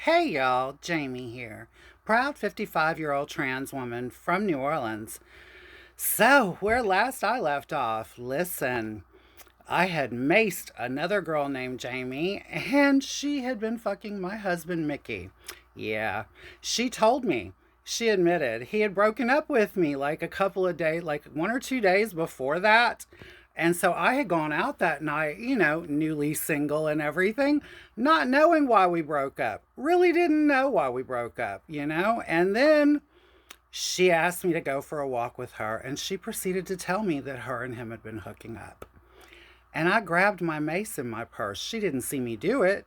Hey y'all, Jamie here. Proud 55-year-old trans woman from New Orleans. So, where last I left off, listen, I had maced another girl named Jamie, and she had been fucking my husband, Mickey. Yeah, she told me. She admitted he had broken up with me like a couple of days, like 1 or 2 days before that. And so I had gone out that night, newly single and everything, not knowing why we broke up. Really didn't know why we broke up. And then she asked me to go for a walk with her, and she proceeded to tell me that her and him had been hooking up. And I grabbed my mace in my purse. She didn't see me do it.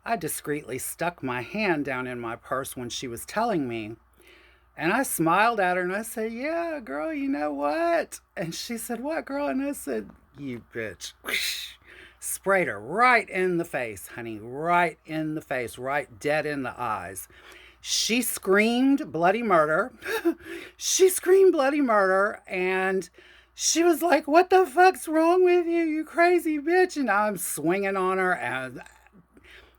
I discreetly stuck my hand down in my purse when she was telling me. And I smiled at her and I said, "Yeah, girl, you know what?" And she said, "What, girl?" And I said, "You bitch." Sprayed her right in the face, honey, right in the face, right dead in the eyes. She screamed bloody murder. She screamed bloody murder, and she was like, "What the fuck's wrong with you, you crazy bitch?" And I'm swinging on her, and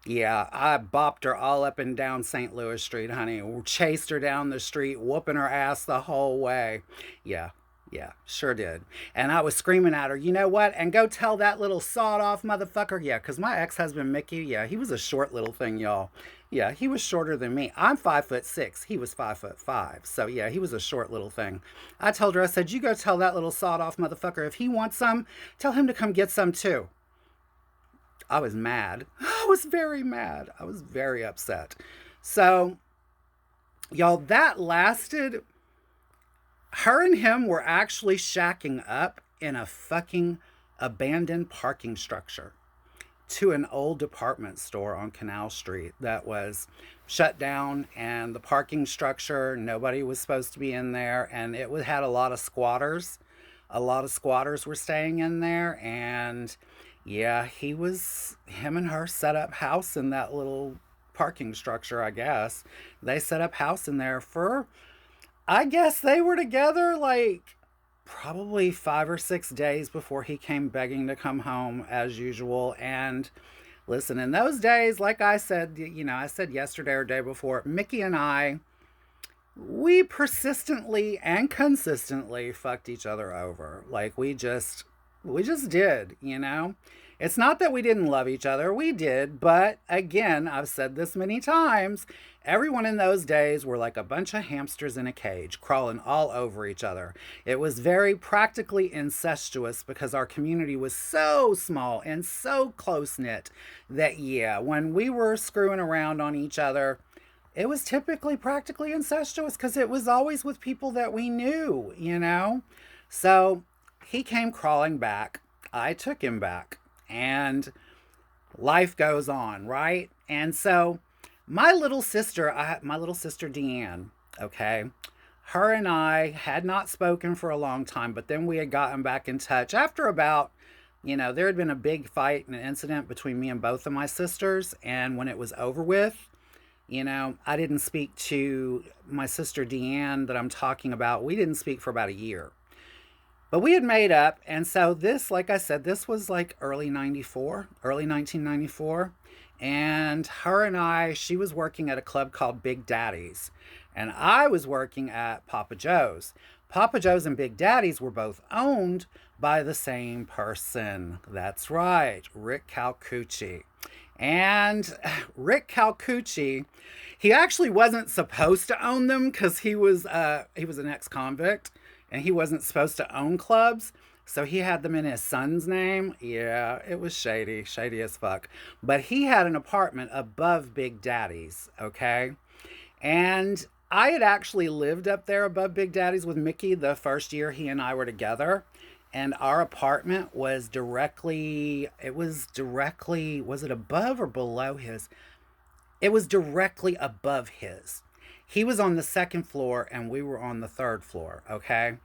yeah, I bopped her all up and down St. Louis Street, honey. Chased her down the street, whooping her ass the whole way. Yeah, yeah, sure did. And I was screaming at her, "You know what? And go tell that little sawed off motherfucker." Yeah, because my ex husband, Mickey, yeah, he was a short little thing, y'all. Yeah, he was shorter than me. I'm 5'6". He was 5'5". So yeah, he was a short little thing. I told her, I said, "You go tell that little sawed off motherfucker if he wants some, tell him to come get some too." I was mad. I was very mad. I was very upset. So, y'all, that lasted. Her and him were actually shacking up in a fucking abandoned parking structure to an old department store on Canal Street that was shut down, and the parking structure, nobody was supposed to be in there, and it had a lot of squatters. A lot of squatters were staying in there, and yeah, him and her set up house in that little parking structure, I guess. They set up house in there for, I guess they were together like probably 5 or 6 days before he came begging to come home as usual. And listen, in those days, like I said, I said yesterday or day before, Mickey and I, we persistently and consistently fucked each other over. Like we just did. It's not that we didn't love each other, we did, but again, I've said this many times, everyone in those days were like a bunch of hamsters in a cage, crawling all over each other. It was very practically incestuous because our community was so small and so close knit that, yeah, when we were screwing around on each other, it was typically practically incestuous because it was always with people that we knew. So he came crawling back. I took him back. And life goes on, right? And so my little sister Deanne, okay, her and I had not spoken for a long time, but then we had gotten back in touch after about, there had been a big fight and an incident between me and both of my sisters. And when it was over with, I didn't speak to my sister Deanne that I'm talking about. We didn't speak for about a year. But we had made up. And so this, like I said, this was like early 94, early 1994. And her and I, she was working at a club called Big Daddy's. And I was working at Papa Joe's. Papa Joe's and Big Daddy's were both owned by the same person. That's right, Rick Calcucci. And Rick Calcucci, he actually wasn't supposed to own them because he was an ex-convict and he wasn't supposed to own clubs. So he had them in his son's name. Yeah, it was shady, shady as fuck. But he had an apartment above Big Daddy's, okay? And I had actually lived up there above Big Daddy's with Mickey the first year he and I were together. And our apartment was it above or below his? It was directly above his. He was on the second floor and we were on the third floor, okay?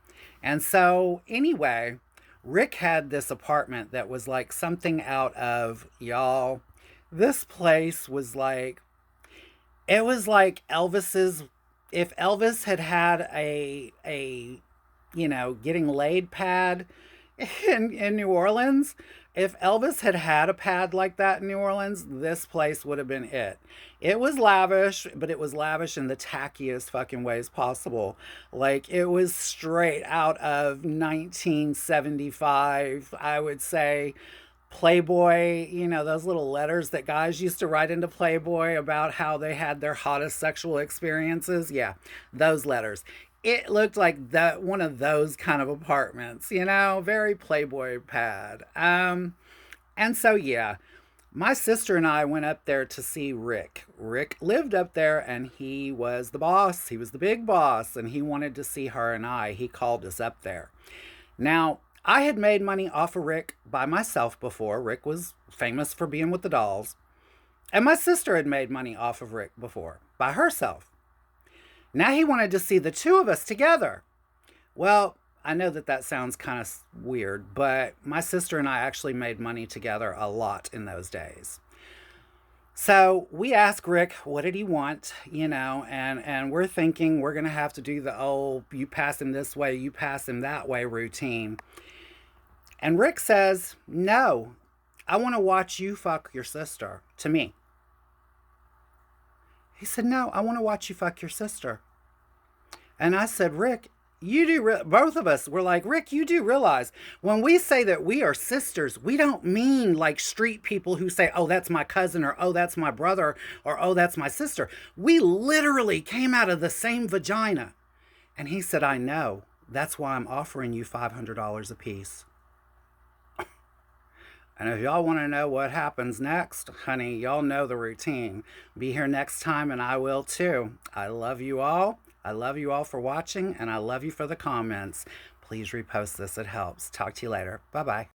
And so, anyway, Rick had this apartment that was like something out of, y'all, this place was like, it was like Elvis's, if Elvis had had a getting laid pad in New Orleans, If Elvis had had a pad like that in New Orleans, this place would have been it. It was lavish, but it was lavish in the tackiest fucking ways possible. Like, it was straight out of 1975, I would say. Playboy, those little letters that guys used to write into Playboy about how they had their hottest sexual experiences. Yeah, those letters. It looked like that one of those kind of apartments, very Playboy pad. And so yeah, my sister and I went up there to see Rick. Rick lived up there and he was the boss. He was the big boss and he wanted to see her and I. He called us up there. Now, I had made money off of Rick by myself before. Rick was famous for being with the dolls. And my sister had made money off of Rick before by herself. Now he wanted to see the two of us together. Well, I know that that sounds kind of weird, but my sister and I actually made money together a lot in those days. So we asked Rick, what did he want, and we're thinking we're going to have to do the old, you pass him this way, you pass him that way routine. And Rick says, no, I want to watch you fuck your sister to me. He said, no, I want to watch you fuck your sister. And I said, Rick, you do, both of us were like, Rick, you do realize when we say that we are sisters, we don't mean like street people who say, oh, that's my cousin, or oh, that's my brother, or oh, that's my sister. We literally came out of the same vagina. And he said, I know. That's why I'm offering you $500 a piece. And if y'all want to know what happens next, honey, y'all know the routine. Be here next time and I will too. I love you all. I love you all for watching and I love you for the comments. Please repost this. It helps. Talk to you later. Bye-bye.